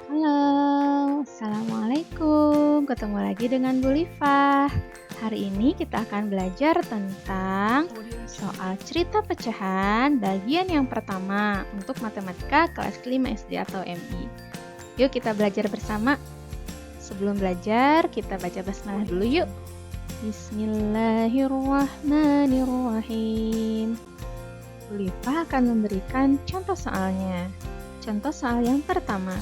Halo, Assalamualaikum. Ketemu lagi dengan Bu Lifa. Hari ini kita akan belajar tentang soal cerita pecahan bagian yang pertama untuk matematika kelas 5 SD atau MI. Yuk kita belajar bersama. Sebelum belajar, kita baca basmalah dulu yuk. Bismillahirrahmanirrahim. Bu Lifa akan memberikan contoh soalnya. Contoh soal yang pertama.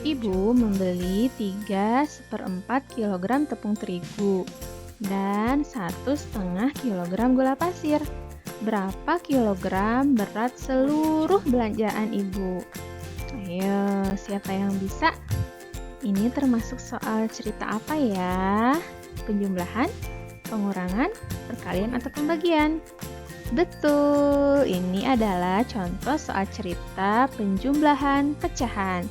Ibu membeli 3/4 kg tepung terigu dan 1,5 kg gula pasir. Berapa kilogram berat seluruh belanjaan ibu? Ayo, siapa yang bisa? Ini termasuk soal cerita apa ya? Penjumlahan, pengurangan, perkalian, atau pembagian? Betul, ini adalah contoh soal cerita penjumlahan pecahan.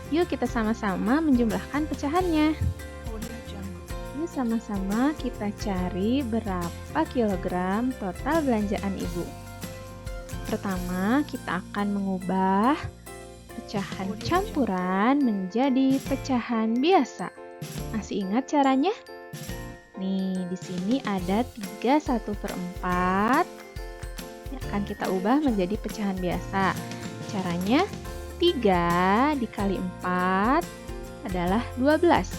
Yuk kita sama-sama menjumlahkan pecahannya. Yuk sama-sama kita cari berapa kilogram total belanjaan ibu. Pertama, kita akan mengubah pecahan campuran menjadi pecahan biasa. Masih ingat caranya? Nih, di sini ada 3/1/4. Akan kita ubah menjadi pecahan biasa. Caranya 3 dikali 4 adalah 12.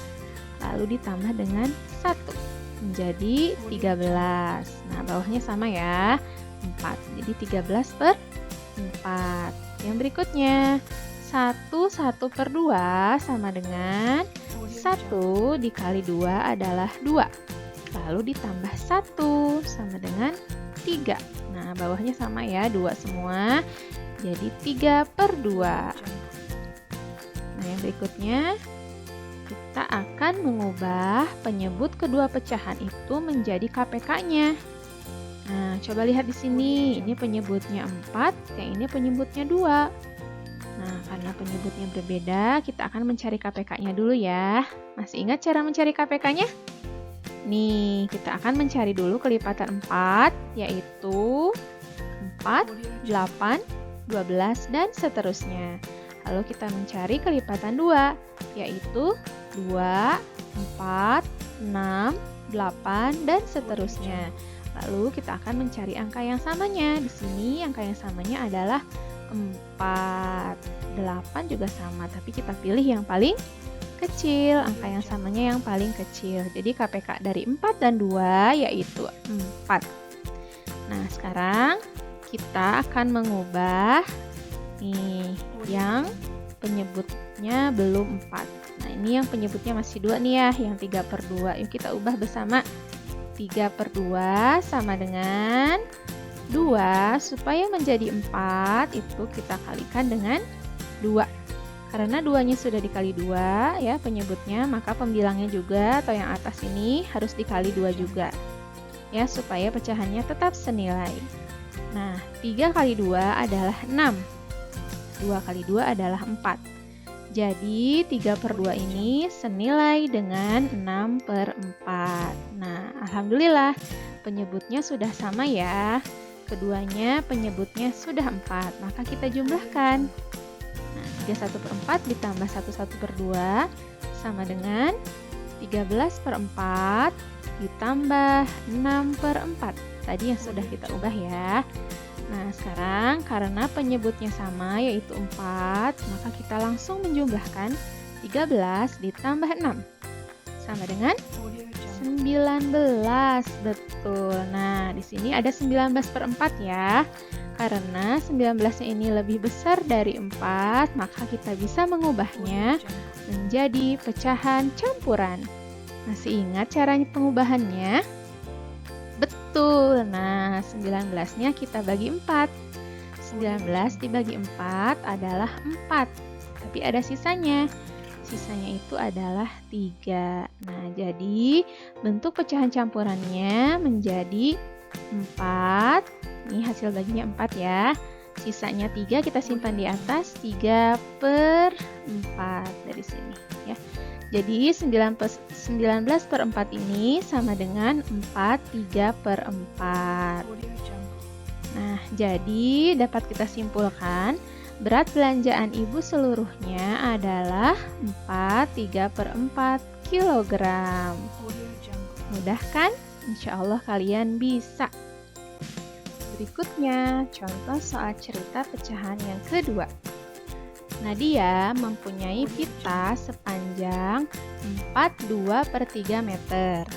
Lalu ditambah dengan 1 menjadi 13. Nah, bawahnya sama ya, 4. Jadi 13/4. Yang berikutnya, 1/2 sama dengan 1 dikali 2 adalah 2. Lalu ditambah 1 sama dengan 3. Nah, bawahnya sama ya, 2 semua. Jadi 3/2. Nah, yang berikutnya kita akan mengubah penyebut kedua pecahan itu menjadi KPK-nya. Nah, coba lihat di sini. Ini penyebutnya 4, yang ini penyebutnya 2. Nah, karena penyebutnya berbeda, kita akan mencari KPK-nya dulu ya. Masih ingat cara mencari KPK-nya? Nih, kita akan mencari dulu kelipatan 4, yaitu 4, 8, 12, dan seterusnya. Lalu kita mencari kelipatan 2, yaitu 2, 4, 6, 8, dan seterusnya. Lalu kita akan mencari angka yang samanya. Di sini angka yang samanya adalah 4. 8 juga sama, tapi kita pilih yang paling kecil. Angka yang samanya yang paling kecil. Jadi KPK dari 4 dan 2 yaitu 4. Nah, sekarang kita akan mengubah nih yang penyebutnya belum 4. Nah, ini yang penyebutnya masih 2 nih ya, yang 3/2. Yuk kita ubah bersama. 3/2 sama dengan 2. Supaya menjadi 4, itu kita kalikan dengan 2. Karena 2-nya sudah dikali 2 ya penyebutnya, maka pembilangnya juga atau yang atas ini harus dikali 2 juga. Ya, supaya pecahannya tetap senilai. Nah, 3 kali 2 adalah 6. 2 kali 2 adalah 4. Jadi, 3/2 ini senilai dengan 6/4. Nah, alhamdulillah, penyebutnya sudah sama ya. Keduanya penyebutnya sudah 4. Maka kita jumlahkan. Nah, 3/1/4 ditambah 1/2 sama dengan 13/4 ditambah 6/4. Tadi yang sudah kita ubah ya. Nah, sekarang karena penyebutnya sama yaitu 4, maka kita langsung menjumlahkan 13 ditambah 6 sama dengan 19. Betul. Nah, di sini ada 19/4 ya. Karena 19-nya ini lebih besar dari 4, maka kita bisa mengubahnya menjadi pecahan campuran. Masih ingat caranya pengubahannya? Betul. Nah, 19-nya kita bagi 4. 19 dibagi 4 adalah 4. Tapi ada sisanya. Sisanya itu adalah 3. Nah, jadi bentuk pecahan campurannya menjadi 4. Ini hasil baginya 4 ya. Sisanya 3 kita simpan di atas. 3/4 dari sini ya. Jadi 19/4 ini sama dengan 4 3/4. Nah, jadi dapat kita simpulkan Berat belanjaan ibu seluruhnya adalah 3/4 kilogram. Mudah kan? Insya Allah kalian bisa. Berikutnya, contoh soal cerita pecahan yang kedua. Nadia mempunyai pita sepanjang 42/3 meter.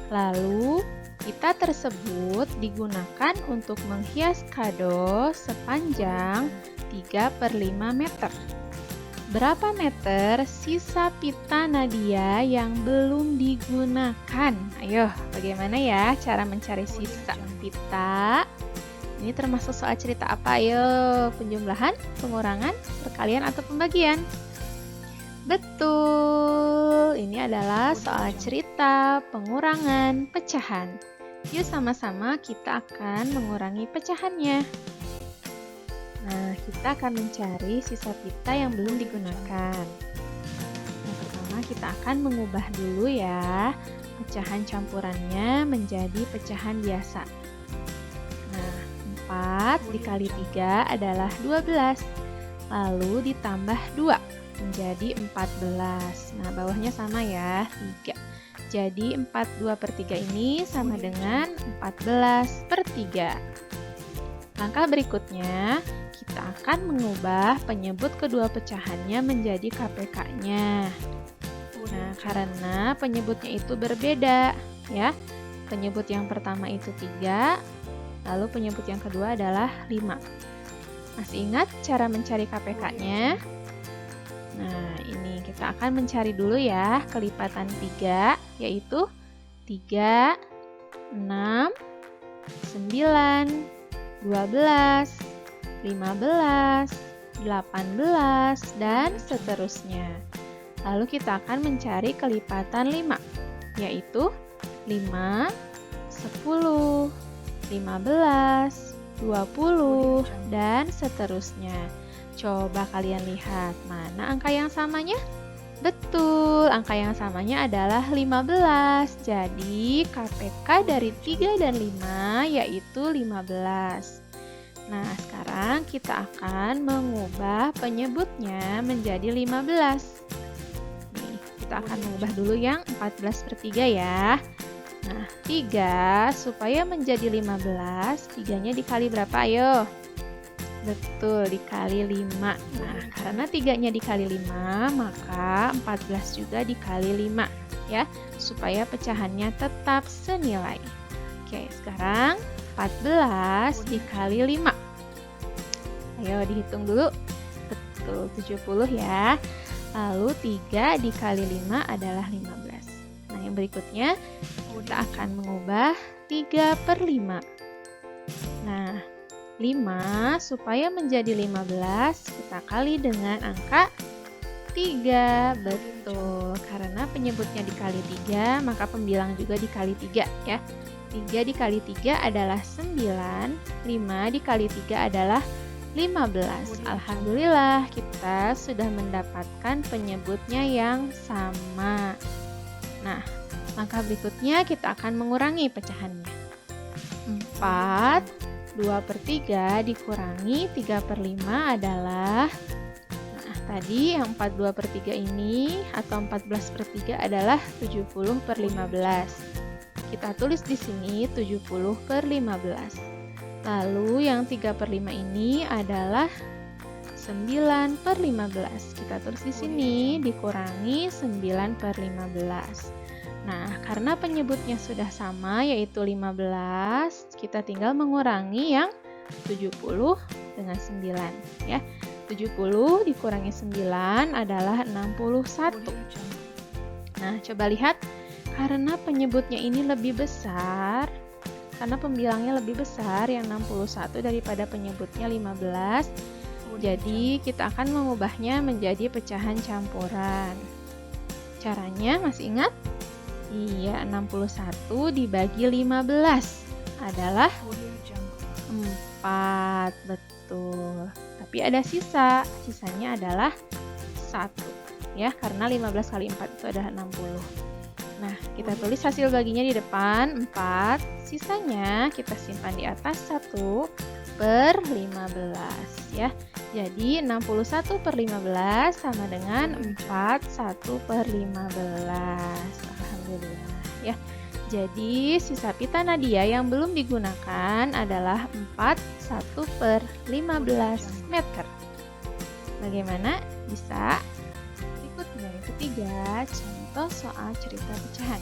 Lalu, pita tersebut digunakan untuk menghias kado sepanjang 3/5 meter. Berapa meter sisa pita Nadia yang belum digunakan? Ayo, bagaimana ya cara mencari sisa pita? Ini termasuk soal cerita apa? Ayo, penjumlahan, pengurangan, perkalian, atau pembagian? Betul, ini adalah soal cerita pengurangan pecahan. Yuk sama-sama kita akan mengurangi pecahannya. Nah, kita akan mencari sisa pita yang belum digunakan. Yang pertama kita akan mengubah dulu ya pecahan campurannya menjadi pecahan biasa. Nah, 4 dikali 3 adalah 12. Lalu ditambah 2 menjadi 14. Nah, bawahnya sama ya, 3. Jadi 42/3 ini sama dengan 14/3. Langkah berikutnya, kita akan mengubah penyebut kedua pecahannya menjadi KPK-nya. Nah, karena penyebutnya itu berbeda, ya. Penyebut yang pertama itu 3, lalu penyebut yang kedua adalah 5. Masih ingat cara mencari KPK-nya? Nah, ini kita akan mencari dulu ya kelipatan 3, yaitu 3, 6, 9, 12, 15, 18, dan seterusnya. Lalu kita akan mencari kelipatan 5, yaitu 5, 10, 15, 20, dan seterusnya. Coba kalian lihat, mana angka yang samanya? Betul, angka yang samanya adalah 15. Jadi, KPK dari 3 dan 5 yaitu 15. Nah, sekarang kita akan mengubah penyebutnya menjadi 15. Nih, kita akan mengubah dulu yang 14/3 ya. Nah, 3 supaya menjadi 15, 3-nya dikali berapa? Ayo. Betul, dikali 5. Nah, karena 3-nya dikali 5, maka 14 juga dikali 5, ya, supaya pecahannya tetap senilai. Oke, sekarang 14 dikali 5. Ayo dihitung dulu. Betul, 70 ya. Lalu 3 dikali 5 adalah 15. Nah, yang berikutnya kita akan mengubah 3/5. Nah, 5 supaya menjadi 15 kita kali dengan angka 3. Betul, karena penyebutnya dikali 3 maka pembilang juga dikali 3 ya. 3 dikali 3 adalah 9, 5 dikali 3 adalah 15. Alhamdulillah kita sudah mendapatkan penyebutnya yang sama. Nah, langkah berikutnya kita akan mengurangi pecahannya. 4 2/3 dikurangi 3/5 adalah, nah tadi yang 42/3 ini atau 14/3 adalah 70/15. Kita tulis di sini 70/15. Lalu yang 3/5 ini adalah 9/15. Kita tulis di sini dikurangi 9/15. Nah, karena penyebutnya sudah sama yaitu 15, kita tinggal mengurangi yang 70 dengan 9 ya. 70 dikurangi 9 adalah 61. Nah, coba lihat, karena penyebutnya ini lebih besar, karena pembilangnya lebih besar yang 61 daripada penyebutnya 15, jadi kita akan mengubahnya menjadi pecahan campuran. Caranya masih ingat? Iya, 61 dibagi 15 adalah 4. Betul. Tapi ada sisa. Sisanya adalah 1. Ya, karena 15 kali 4 itu adalah 60. Nah, kita tulis hasil baginya di depan 4. Sisanya kita simpan di atas 1/15 ya. Jadi 61/15 sama dengan 41/15. Alhamdulillah ya. Jadi sisa pita Nadia yang belum digunakan adalah 41/15 meter. Bagaimana? Bisa? Berikutnya yang ketiga, contoh soal cerita pecahan.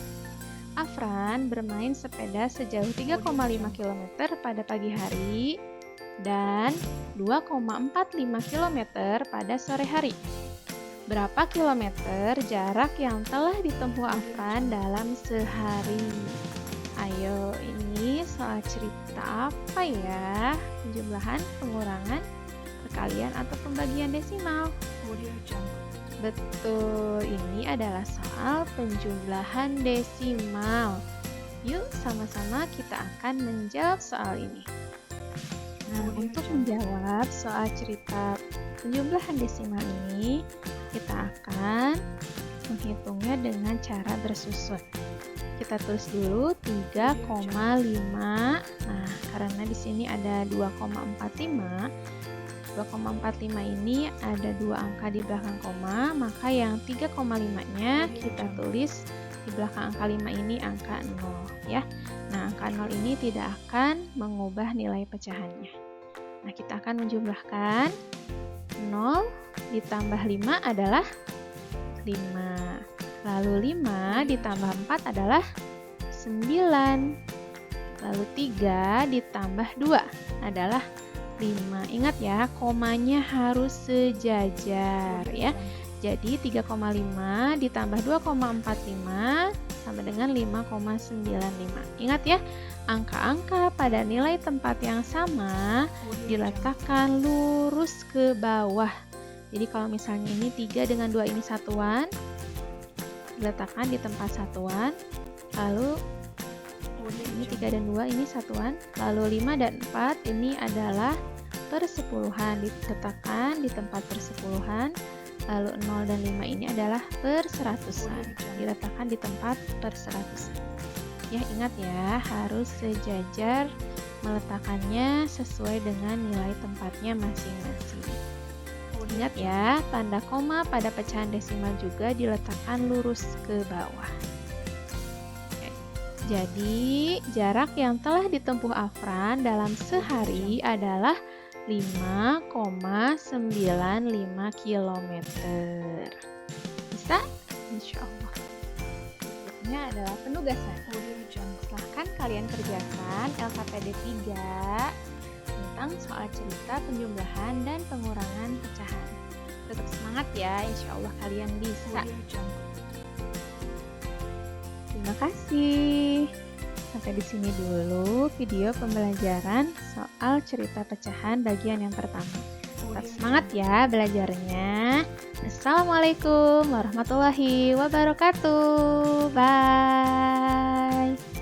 Afran bermain sepeda sejauh 3,5 km pada pagi hari dan 2,45 km pada sore hari. Berapa kilometer jarak yang telah ditempuh Afran dalam sehari? Ayo, ini soal cerita apa ya? Penjumlahan, pengurangan, perkalian, atau pembagian desimal? Betul, ini adalah soal penjumlahan desimal. Yuk, sama-sama kita akan menjawab soal ini. Nah, untuk menjawab soal cerita penjumlahan desimal ini, kita akan menghitungnya dengan cara bersusun. Kita tulis dulu 3,5. Nah, karena di sini ada 2,45. 2,45 ini ada dua angka di belakang koma, maka yang 3,5-nya kita tulis di belakang angka 5 ini angka 0 ya. Nah, angka 0 ini tidak akan mengubah nilai pecahannya. Nah, kita akan menjumlahkan 0 ditambah 5 adalah 5. Lalu 5 ditambah 4 adalah 9. Lalu 3 ditambah 2 adalah 5. Ingat ya, komanya harus sejajar ya. Jadi 3,5 ditambah 2,45 sama dengan 5,95. Ingat ya, angka-angka pada nilai tempat yang sama diletakkan lurus ke bawah. Jadi kalau misalnya ini 3 dengan 2 ini satuan, diletakkan di tempat satuan. Lalu ini 3 dan 2 ini satuan, lalu 5 dan 4 ini adalah persepuluhan, diletakkan di tempat persepuluhan, lalu 0 dan 5 ini adalah perseratusan, diletakkan di tempat perseratusan. Ya, ingat ya, harus sejajar meletakkannya sesuai dengan nilai tempatnya masing-masing. Ingat ya, tanda koma pada pecahan desimal juga diletakkan lurus ke bawah. Jadi, jarak yang telah ditempuh Afran dalam sehari adalah 5,95 km. Bisa? Insya Allah. Berikutnya adalah penugasan. Silahkan kalian kerjakan LKPD 3 tentang soal cerita penjumlahan dan pengurangan pecahan. Tetap semangat ya, insya Allah kalian bisa. Terima kasih. Sampai di sini dulu video pembelajaran soal cerita pecahan bagian yang pertama. Tetap semangat ya belajarnya. Assalamualaikum warahmatullahi wabarakatuh. Bye.